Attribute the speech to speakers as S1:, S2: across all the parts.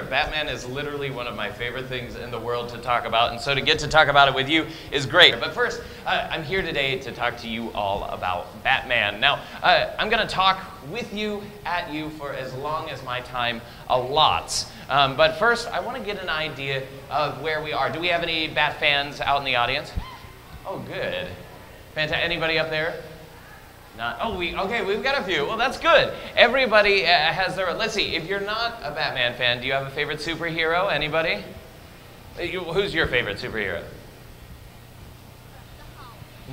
S1: Batman is literally one of my favorite things in the world to talk about, and so to get to talk about it with you is great. But first, I'm here today to talk to you all about Batman. Now, I'm going to talk with you, at you, for as long as my time allots. But first, I want to get an idea of where we are. Do we have any Bat fans out in the audience? Oh, good. Fantastic. Anybody up there? Not, okay, we've got a few. Well, that's good. Everybody has their, let's see, if you're not a Batman fan, do you have a favorite superhero? Anybody? Who's your favorite superhero?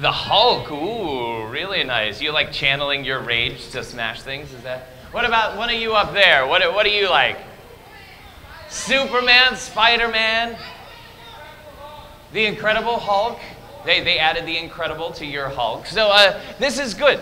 S1: The Hulk. Ooh, really nice. You like channeling your rage to smash things? Is that? What about one of you up there? What do you like? Superman, Spider-Man, the Incredible Hulk. They added the Incredible to your Hulk. So this is good.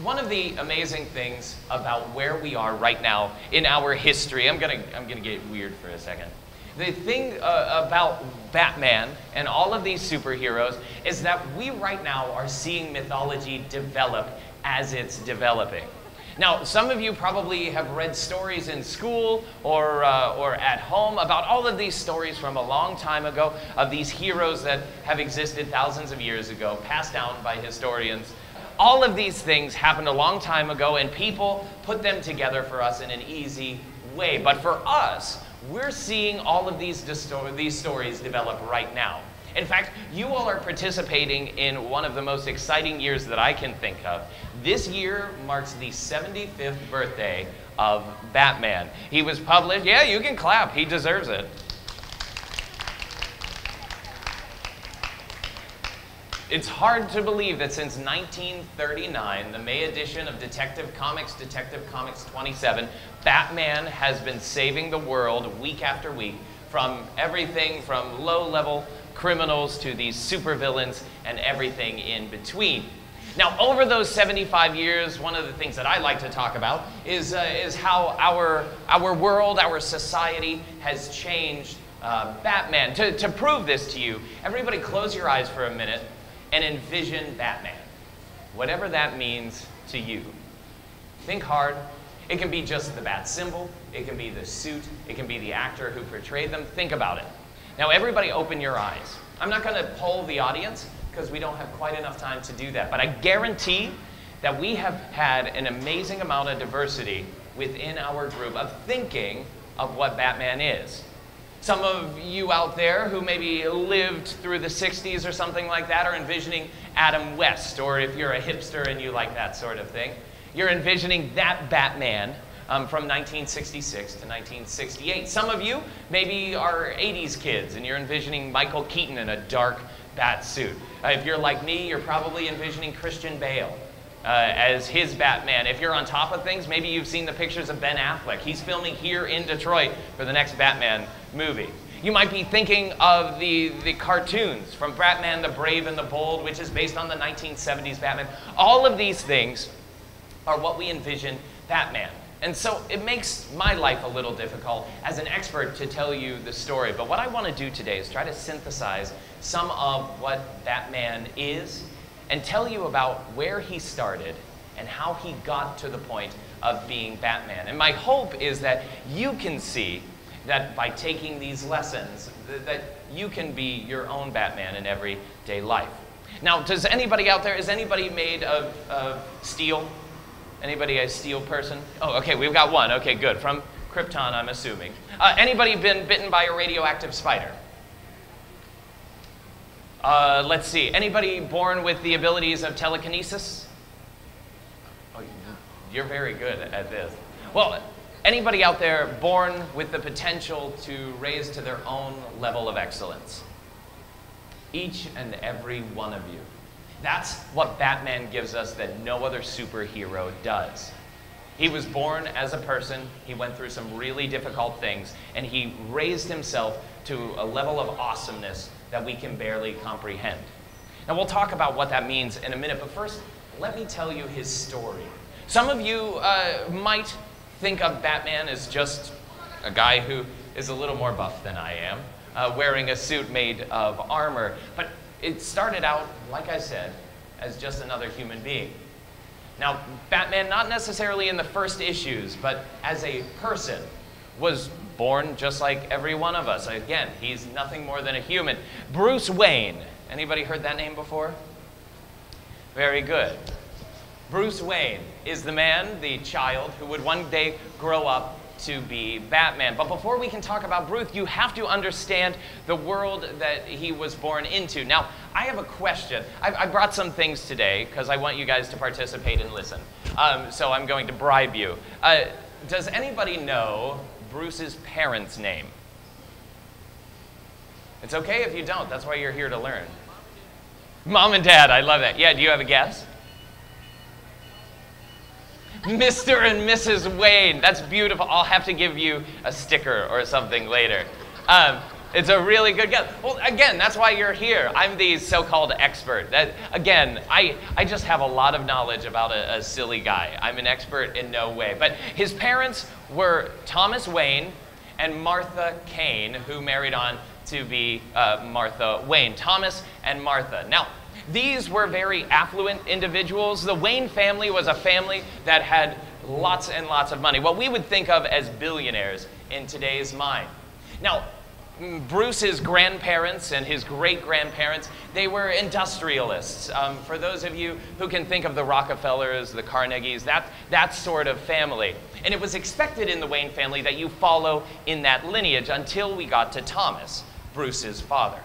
S1: One of the amazing things about where we are right now in our history, I'm gonna get weird for a second. The thing about Batman and all of these superheroes is that we right now are seeing mythology develop as it's developing. Now, some of you probably have read stories in school or at home about all of these stories from a long time ago of these heroes that have existed thousands of years ago, passed down by historians. All of these things happened a long time ago, and people put them together for us in an easy way. But for us, we're seeing all of these stories develop right now. In fact, you all are participating in one of the most exciting years that I can think of. This year marks the 75th birthday of Batman. He was published, yeah, you can clap, he deserves it. It's hard to believe that since 1939, the May edition of Detective Comics 27, Batman has been saving the world week after week from everything from low-level criminals to these supervillains and everything in between. Now, over those 75 years, one of the things that I like to talk about is how our world, our society has changed Batman. To prove this to you, everybody close your eyes for a minute and envision Batman, whatever that means to you. Think hard. It can be just the bat symbol. It can be the suit. It can be the actor who portrayed them. Think about it. Now, everybody open your eyes. I'm not going to poll the audience because we don't have quite enough time to do that. But I guarantee that we have had an amazing amount of diversity within our group of thinking of what Batman is. Some of you out there who maybe lived through the 60s or something like that are envisioning Adam West, or if you're a hipster and you like that sort of thing, you're envisioning that Batman from 1966 to 1968. Some of you maybe are 80s kids and you're envisioning Michael Keaton in a dark bat suit. If you're like me, you're probably envisioning Christian Bale as his Batman. If you're on top of things, maybe you've seen the pictures of Ben Affleck. He's filming here in Detroit for the next Batman movie. You might be thinking of the cartoons from Batman the Brave and the Bold, which is based on the 1970s Batman. All of these things are what we envision Batman. And so it makes my life a little difficult as an expert to tell you the story. But what I want to do today is try to synthesize some of what Batman is and tell you about where he started and how he got to the point of being Batman. And my hope is that you can see that by taking these lessons, that you can be your own Batman in everyday life. Now, does anybody out there, is anybody made of steel? Anybody a steel person? Oh, okay, we've got one. Okay, good. From Krypton, I'm assuming. Anybody been bitten by a radioactive spider? Let's see. Anybody born with the abilities of telekinesis? Oh, you're very good at this. Well, anybody out there born with the potential to raise to their own level of excellence? Each and every one of you. That's what Batman gives us that no other superhero does. He was born as a person, he went through some really difficult things, and he raised himself to a level of awesomeness that we can barely comprehend. Now, we'll talk about what that means in a minute, but first, let me tell you his story. Some of you might think of Batman as just a guy who is a little more buff than I am, wearing a suit made of armor, but it started out, like I said, as just another human being. Now, Batman, not necessarily in the first issues, but as a person, was born just like every one of us. Again, he's nothing more than a human. Bruce Wayne. Anybody heard that name before? Very good. Bruce Wayne is the man, the child, who would one day grow up to be Batman. But before we can talk about Bruce, you have to understand the world that he was born into. Now, I have a question. I brought some things today because I want you guys to participate and listen. So I'm going to bribe you. Does anybody know Bruce's parents' name? It's okay if you don't. That's why you're here to learn. Mom and Dad, I love that. Yeah, do you have a guess? Mr. and Mrs. Wayne. That's beautiful. I'll have to give you a sticker or something later. It's a really good guess. Well, again, that's why you're here. I'm the so-called expert. Again, I just have a lot of knowledge about a silly guy. I'm an expert in no way. But his parents were Thomas Wayne and Martha Kane, who married on to be Martha Wayne. Thomas and Martha. Now, these were very affluent individuals. The Wayne family was a family that had lots and lots of money, what we would think of as billionaires in today's mind. Now, Bruce's grandparents and his great-grandparents, they were industrialists. For those of you who can think of the Rockefellers, the Carnegies, that sort of family. And it was expected in the Wayne family that you follow in that lineage until we got to Thomas, Bruce's father.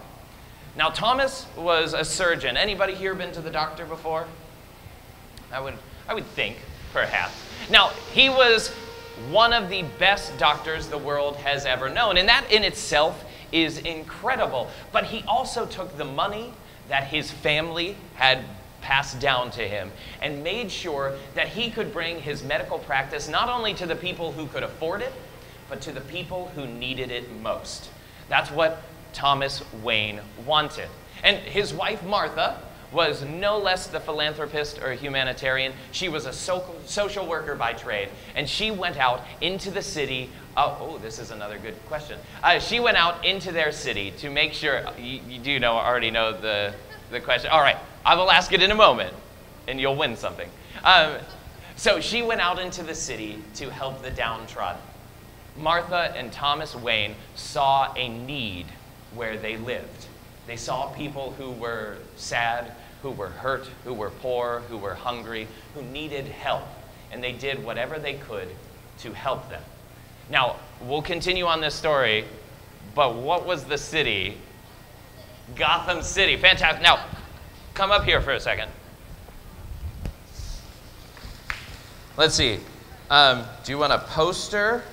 S1: Now, Thomas was a surgeon. Anybody here been to the doctor before? I would think, perhaps. Now, he was one of the best doctors the world has ever known, and that in itself is incredible. But he also took the money that his family had passed down to him and made sure that he could bring his medical practice not only to the people who could afford it, but to the people who needed it most. That's what Thomas Wayne wanted. And his wife, Martha, was no less the philanthropist or humanitarian. She was a social worker by trade, and she went out into the city. Oh, this is another good question. She went out into their city to make sure, you do already know the question. All right, I will ask it in a moment, and you'll win something. So she went out into the city to help the downtrodden. Martha and Thomas Wayne saw a need where they lived. They saw people who were sad, who were hurt, who were poor, who were hungry, who needed help. And they did whatever they could to help them. Now, we'll continue on this story, but what was the city? Gotham City. Fantastic. Now, come up here for a second. Let's see. Do you want a poster?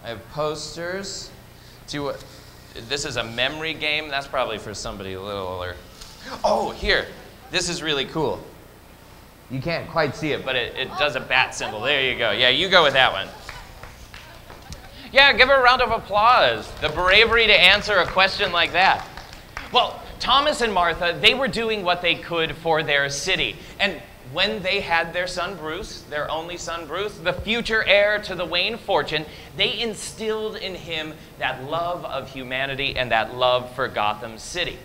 S1: I have posters. This is a memory game. That's probably for somebody a little older. Oh, here. This is really cool. You can't quite see it, but it does a bat symbol. There you go. Yeah, you go with that one. Yeah, give her a round of applause. The bravery to answer a question like that. Well, Thomas and Martha, they were doing what they could for their city. And when they had their son Bruce, their only son Bruce, the future heir to the Wayne fortune, they instilled in him that love of humanity and that love for Gotham City.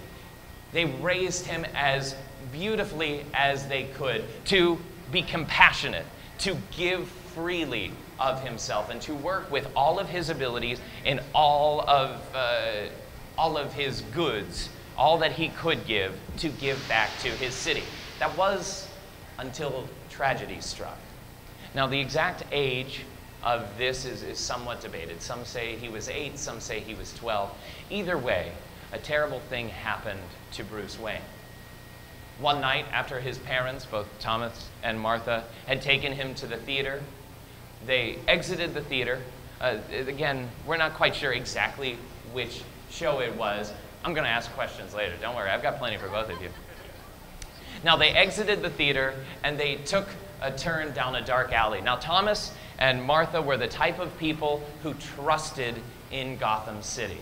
S1: They raised him as beautifully as they could to be compassionate, to give freely of himself, and to work with all of his abilities and all of his goods, all that he could give, to give back to his city. That was until tragedy struck. Now, the exact age of this is somewhat debated. Some say he was 8, some say he was 12. Either way, a terrible thing happened to Bruce Wayne. One night, after his parents, both Thomas and Martha, had taken him to the theater, they exited the theater. Again, we're not quite sure exactly which show it was. I'm going to ask questions later. Don't worry, I've got plenty for both of you. Now, they exited the theater, and they took a turn down a dark alley. Now, Thomas and Martha were the type of people who trusted in Gotham City,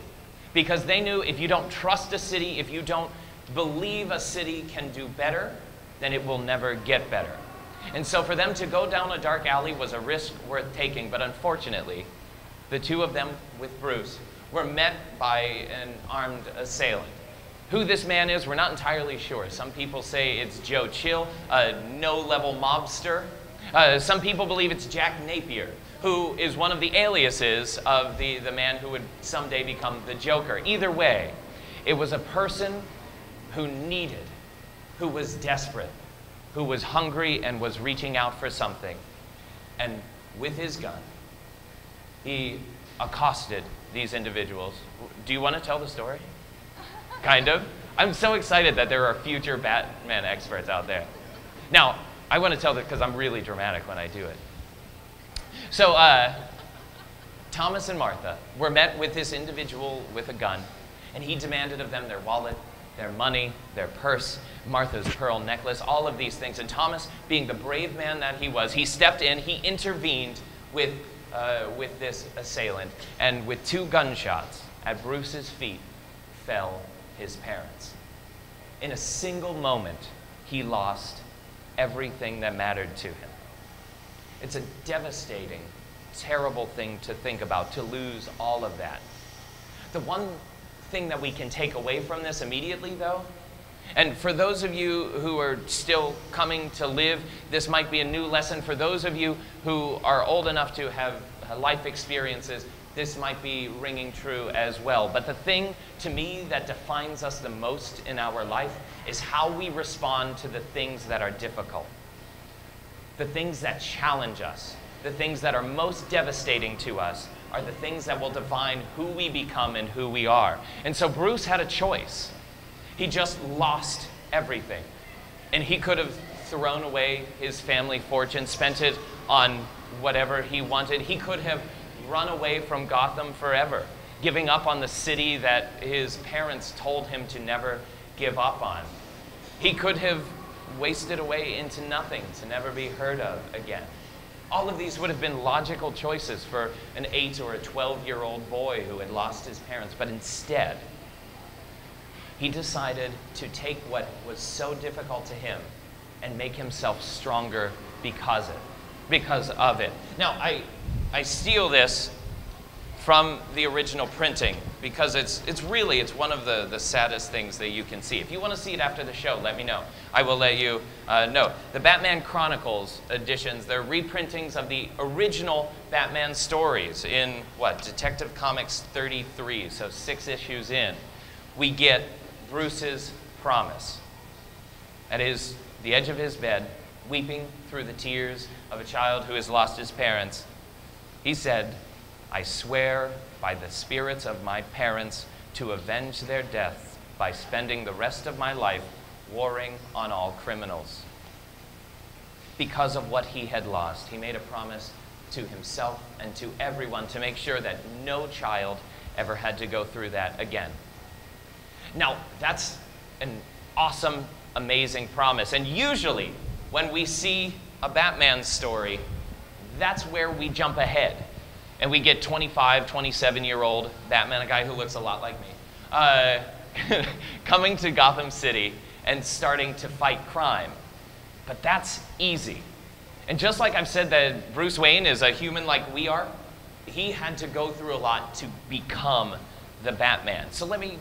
S1: because they knew if you don't trust a city, if you don't believe a city can do better, then it will never get better. And so for them to go down a dark alley was a risk worth taking, but unfortunately, the two of them with Bruce were met by an armed assailant. Who this man is, we're not entirely sure. Some people say it's Joe Chill, a no-level mobster. Some people believe it's Jack Napier, who is one of the aliases of the man who would someday become the Joker. Either way, it was a person who needed, who was desperate, who was hungry and was reaching out for something. And with his gun, he accosted these individuals. Do you want to tell the story? Kind of. I'm so excited that there are future Batman experts out there. Now, I want to tell this because I'm really dramatic when I do it. So, Thomas and Martha were met with this individual with a gun, and he demanded of them their wallet, their money, their purse, Martha's pearl necklace, all of these things. And Thomas, being the brave man that he was, he stepped in, he intervened with this assailant, and with 2 gunshots at Bruce's feet fell his parents. In a single moment, he lost everything that mattered to him. It's a devastating, terrible thing to think about, to lose all of that. The one thing that we can take away from this immediately, though, and for those of you who are still coming to live, this might be a new lesson. For those of you who are old enough to have life experiences, this might be ringing true as well. But the thing, to me, that defines us the most in our life is how we respond to the things that are difficult, the things that challenge us, the things that are most devastating to us are the things that will define who we become and who we are. And so Bruce had a choice. He just lost everything. And he could have thrown away his family fortune, spent it on whatever he wanted. He could have run away from Gotham forever, giving up on the city that his parents told him to never give up on. He could have wasted away into nothing to never be heard of again. All of these would have been logical choices for an 8 or a 12-year-old boy who had lost his parents, but instead, he decided to take what was so difficult to him and make himself stronger because of it. Now, I steal this from the original printing because it's one of the saddest things that you can see. If you want to see it after the show, let me know. I will let you know. The Batman Chronicles editions, they're reprintings of the original Batman stories in, Detective Comics 33, so 6 issues in. We get Bruce's promise. That is, the edge of his bed, weeping through the tears of a child who has lost his parents. He said, "I swear by the spirits of my parents to avenge their death by spending the rest of my life warring on all criminals." Because of what he had lost, he made a promise to himself and to everyone to make sure that no child ever had to go through that again. Now, that's an awesome, amazing promise. And usually, when we see a Batman story, that's where we jump ahead. And we get 25, 27-year-old Batman, a guy who looks a lot like me, coming to Gotham City and starting to fight crime. But that's easy. And just like I've said that Bruce Wayne is a human like we are, he had to go through a lot to become the Batman. So let me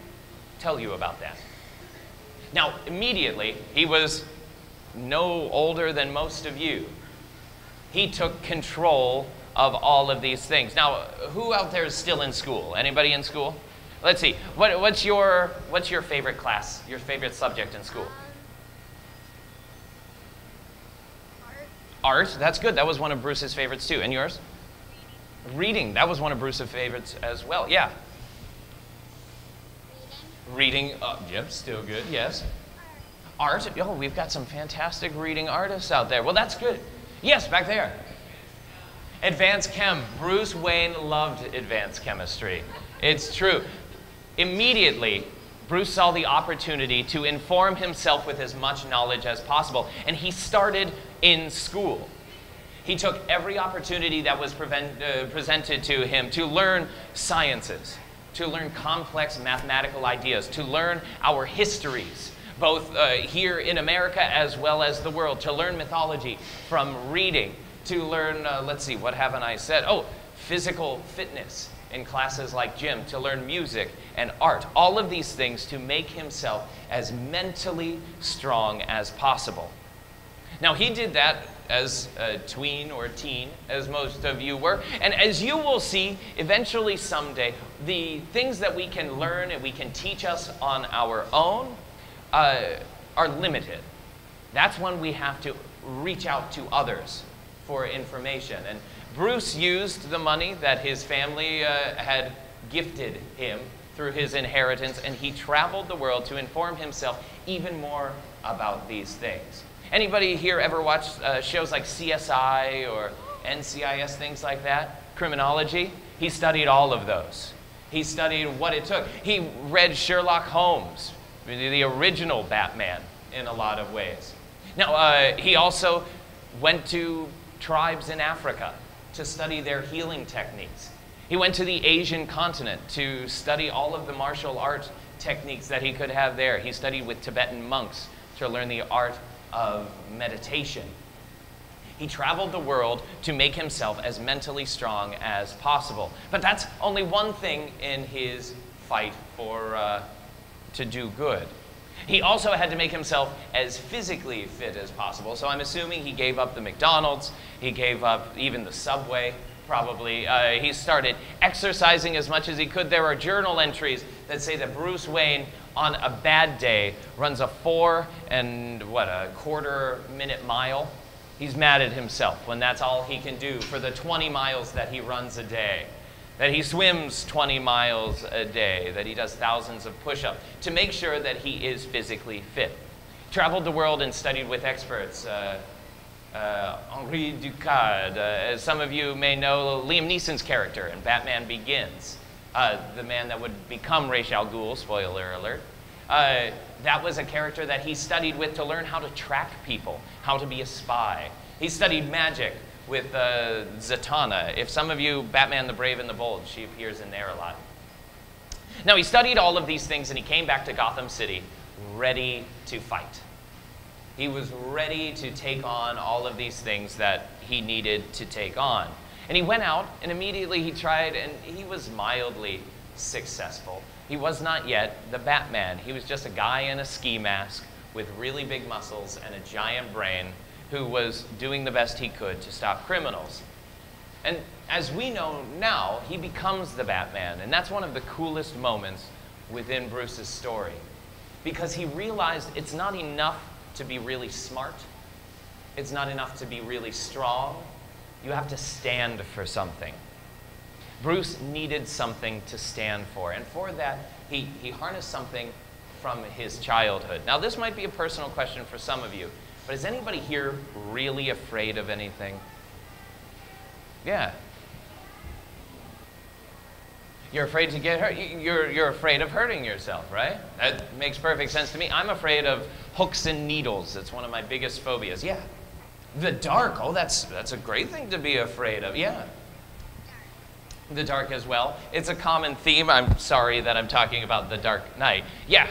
S1: tell you about that. Now, immediately, he was no older than most of you. He took control of all of these things. Now, who out there is still in school? Anybody in school? Let's see. What's your favorite class? Your favorite subject in school? Art. That's good. That was one of Bruce's favorites too. And yours? Reading. That was one of Bruce's favorites as well. Yeah. Reading. Yep, still good. Yes. Art. Oh, we've got some fantastic reading artists out there. Well, that's good. Yes, back there. Advanced Chem. Bruce Wayne loved advanced chemistry. It's true. Immediately, Bruce saw the opportunity to inform himself with as much knowledge as possible, and he started in school. He took every opportunity that was presented to him to learn sciences, to learn complex mathematical ideas, to learn our histories, both here in America as well as the world, to learn mythology from reading, to learn, let's see, what haven't I said? Oh, physical fitness in classes like gym, to learn music and art. All of these things to make himself as mentally strong as possible. Now, he did that as a tween or teen, as most of you were. And as you will see, eventually someday, the things that we can learn and we can teach us on our own are limited. That's when we have to reach out to others for information. And Bruce used the money that his family had gifted him through his inheritance, and he traveled the world to inform himself even more about these things. Anybody here ever watched shows like CSI or NCIS, things like that? Criminology? He studied all of those. He studied what it took. He read Sherlock Holmes, the original Batman, in a lot of ways. Now, he also went to tribes in Africa to study their healing techniques. He went to the Asian continent to study all of the martial arts techniques that he could have there. He studied with Tibetan monks to learn the art of meditation. He traveled the world to make himself as mentally strong as possible. But that's only one thing in his fight to do good. He also had to make himself as physically fit as possible. So I'm assuming he gave up the McDonald's, he gave up even the Subway, probably. He started exercising as much as he could. There are journal entries that say that Bruce Wayne, on a bad day, runs a 4 1/4 minute mile. He's mad at himself when that's all he can do for the 20 miles that he runs a day, that he swims 20 miles a day, that he does thousands of push-ups to make sure that he is physically fit. Traveled the world and studied with experts. Henri Ducard, as some of you may know, Liam Neeson's character in Batman Begins, the man that would become Ra's al Ghul, spoiler alert. That was a character that he studied with to learn how to track people, how to be a spy. He studied magic with Zatanna. If some of you, Batman the Brave and the Bold, she appears in there a lot. Now, he studied all of these things and he came back to Gotham City ready to fight. He was ready to take on all of these things that he needed to take on. And he went out and immediately he tried, and he was mildly successful. He was not yet the Batman. He was just a guy in a ski mask with really big muscles and a giant brain who was doing the best he could to stop criminals. And as we know now, he becomes the Batman, and that's one of the coolest moments within Bruce's story, because he realized it's not enough to be really smart. It's not enough to be really strong. You have to stand for something. Bruce needed something to stand for, and for that, he harnessed something from his childhood. Now, this might be a personal question for some of you, but is anybody here really afraid of anything? Yeah. You're afraid to get hurt. You're afraid of hurting yourself, right? That makes perfect sense to me. I'm afraid of hooks and needles. It's one of my biggest phobias. Yeah. The dark. Oh, that's a great thing to be afraid of. Yeah. The dark as well. It's a common theme. I'm sorry that I'm talking about the Dark Knight. Yeah.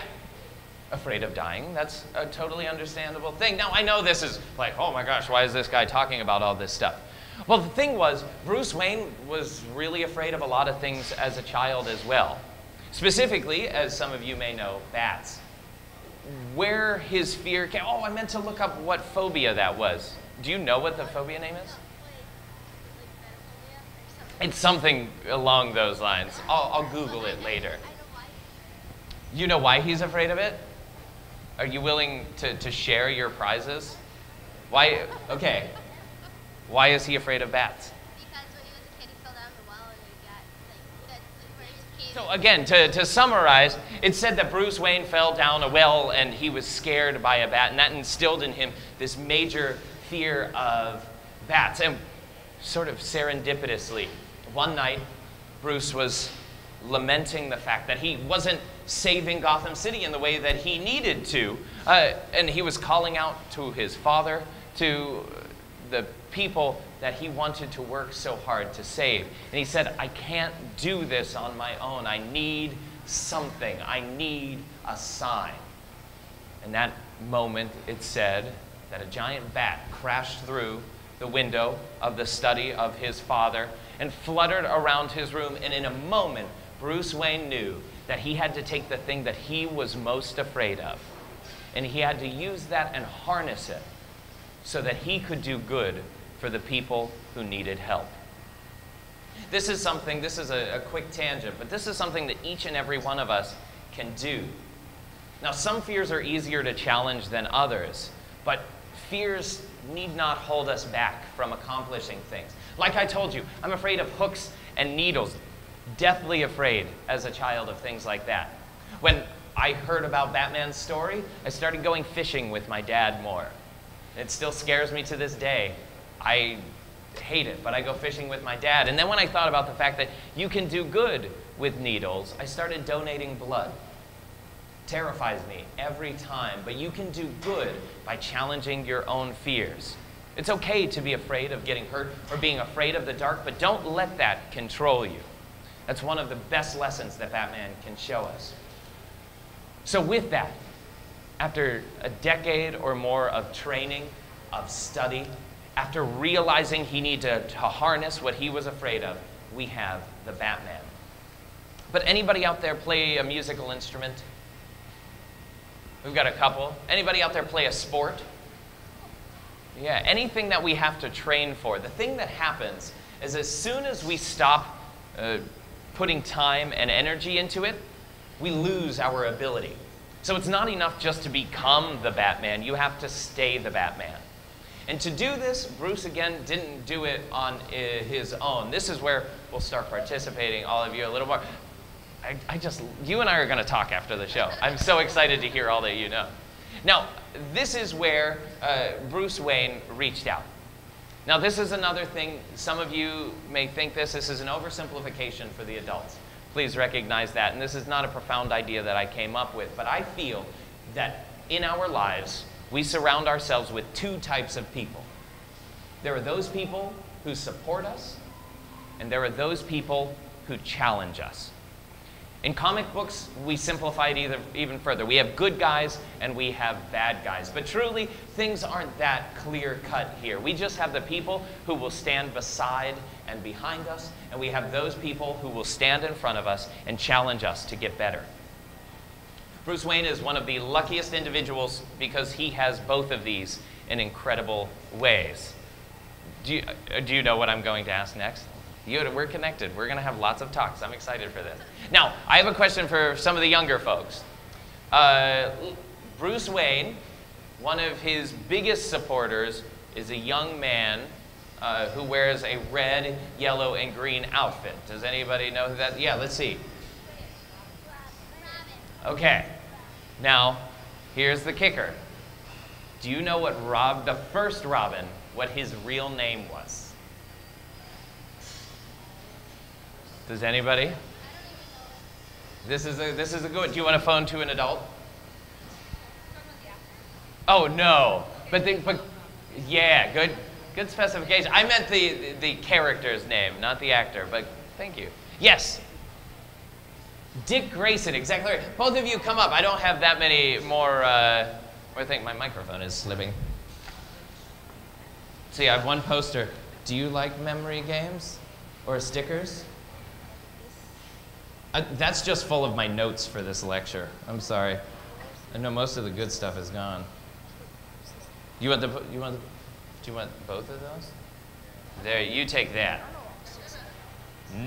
S1: Afraid of dying. That's a totally understandable thing. Now, I know this is like, oh my gosh, why is this guy talking about all this stuff? Well, the thing was, Bruce Wayne was really afraid of a lot of things as a child as well. Specifically, as some of you may know, bats. Where his fear came, oh, I meant to look up what phobia that was. Do you know what the phobia name is? It's something along those lines. I'll Google it later. You know why he's afraid of it? Are you willing to share your prizes? Why? Okay. Why is he afraid of bats?
S2: Because when he was a kid, he fell down the well and he got, that's where he just came.
S1: So again, to summarize, it said that Bruce Wayne fell down a well and he was scared by a bat, and that instilled in him this major fear of bats. And sort of serendipitously, one night, Bruce was lamenting the fact that he wasn't saving Gotham City in the way that he needed to. And he was calling out to his father, to the people that he wanted to work so hard to save. And he said, I can't do this on my own. I need something. I need a sign. In that moment, it said that a giant bat crashed through the window of the study of his father and fluttered around his room. And in a moment, Bruce Wayne knew that he had to take the thing that he was most afraid of, and he had to use that and harness it so that he could do good for the people who needed help. This is a quick tangent, but this is something that each and every one of us can do. Now, some fears are easier to challenge than others, but fears need not hold us back from accomplishing things. Like I told you, I'm afraid of hooks and needles, deathly afraid as a child of things like that. When I heard about Batman's story, I started going fishing with my dad more. It still scares me to this day. I hate it, but I go fishing with my dad. And then when I thought about the fact that you can do good with needles, I started donating blood. Terrifies me every time, but you can do good by challenging your own fears. It's okay to be afraid of getting hurt or being afraid of the dark, but don't let that control you. That's one of the best lessons that Batman can show us. So with that, after a decade or more of training, of study, after realizing he needed to harness what he was afraid of, we have the Batman. But anybody out there play a musical instrument? We've got a couple. Anybody out there play a sport? Yeah, anything that we have to train for. The thing that happens is as soon as we stop putting time and energy into it, we lose our ability. So it's not enough just to become the Batman. You have to stay the Batman. And to do this, Bruce, again, didn't do it on his own. This is where we'll start participating, all of you, a little more. You and I are going to talk after the show. I'm so excited to hear all that you know. Now, this is where Bruce Wayne reached out. Now, this is another thing. Some of you may think this is an oversimplification for the adults. Please recognize that. And this is not a profound idea that I came up with, but I feel that in our lives, we surround ourselves with two types of people. There are those people who support us, and there are those people who challenge us. In comic books, we simplify it even further. We have good guys and we have bad guys. But truly, things aren't that clear-cut here. We just have the people who will stand beside and behind us, and we have those people who will stand in front of us and challenge us to get better. Bruce Wayne is one of the luckiest individuals because he has both of these in incredible ways. Do you know what I'm going to ask next? We're connected. We're going to have lots of talks. I'm excited for this. Now, I have a question for some of the younger folks. Bruce Wayne, one of his biggest supporters, is a young man who wears a red, yellow, and green outfit. Does anybody know who that? Yeah, let's see. Okay. Now, here's the kicker. Do you know what the first Robin, what his real name was? Does anybody? This is a good one. Do you want to phone to an adult? Oh no, but yeah, good specification. I meant the character's name, not the actor. But thank you. Yes, Dick Grayson. Exactly right. Both of you come up. I don't have that many more. I think my microphone is slipping. See, I have one poster. Do you like memory games or stickers? That's just full of my notes for this lecture. I'm sorry. I know most of the good stuff is gone. Do you want both of those? There, you take that.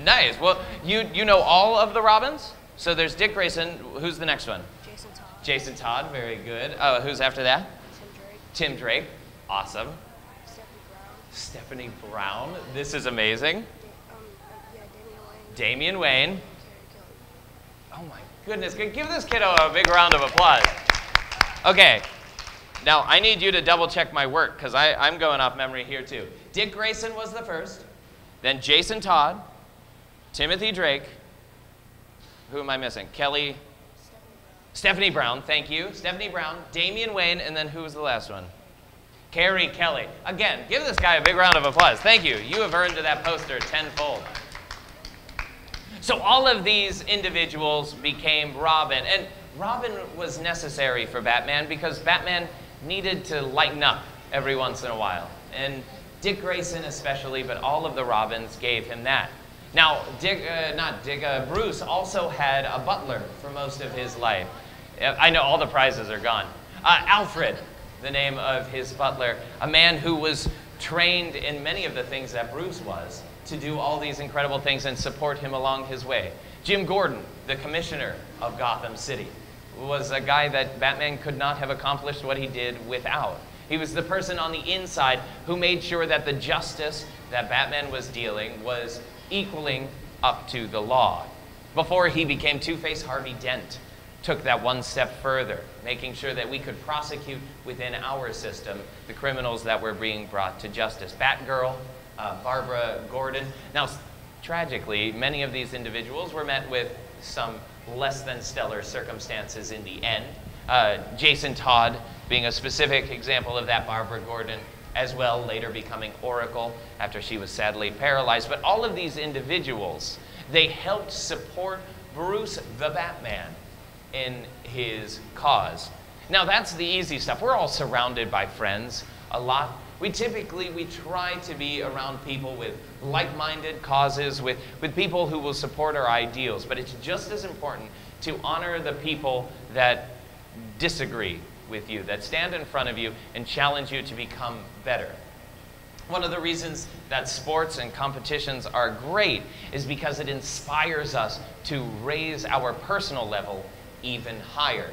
S1: Nice. Well, you know all of the Robins? So there's Dick Grayson. Who's the next one?
S3: Jason Todd.
S1: Jason Todd. Very good. Oh, who's after that?
S3: Tim Drake.
S1: Tim Drake. Awesome.
S3: Stephanie Brown.
S1: Stephanie Brown. This is amazing.
S3: Damian Wayne.
S1: Damian Wayne.
S3: Kelly.
S1: Oh my goodness. Give this kiddo a big round of applause. Okay. Now, I need you to double check my work because I'm going off memory here too. Dick Grayson was the first. Then Jason Todd. Timothy Drake. Who am I missing? Kelly. Stephanie Brown. Thank you. Stephanie Brown. Damian Wayne. And then who was the last one? Carrie Kelly. Again, give this guy a big round of applause. Thank you. You have earned that poster tenfold. So all of these individuals became Robin. And Robin was necessary for Batman because Batman needed to lighten up every once in a while. And Dick Grayson especially, but all of the Robins gave him that. Now, Bruce also had a butler for most of his life. I know all the prizes are gone. Alfred. the name of his butler, a man who was trained in many of the things that Bruce was to do all these incredible things and support him along his way. Jim Gordon, the commissioner of Gotham City, was a guy that Batman could not have accomplished what he did without. He was the person on the inside who made sure that the justice that Batman was dealing was equaling up to the law. Before he became Two-Face, Harvey Dent took that one step further, making sure that we could prosecute within our system the criminals that were being brought to justice. Batgirl, Barbara Gordon. Now, tragically, many of these individuals were met with some less than stellar circumstances in the end. Jason Todd being a specific example of that, Barbara Gordon as well, later becoming Oracle after she was sadly paralyzed. But all of these individuals, they helped support Bruce the Batman in his cause. Now that's the easy stuff. We're all surrounded by friends a lot. We try to be around people with like-minded causes, with people who will support our ideals. But it's just as important to honor the people that disagree with you, that stand in front of you and challenge you to become better. One of the reasons that sports and competitions are great is because it inspires us to raise our personal level even higher.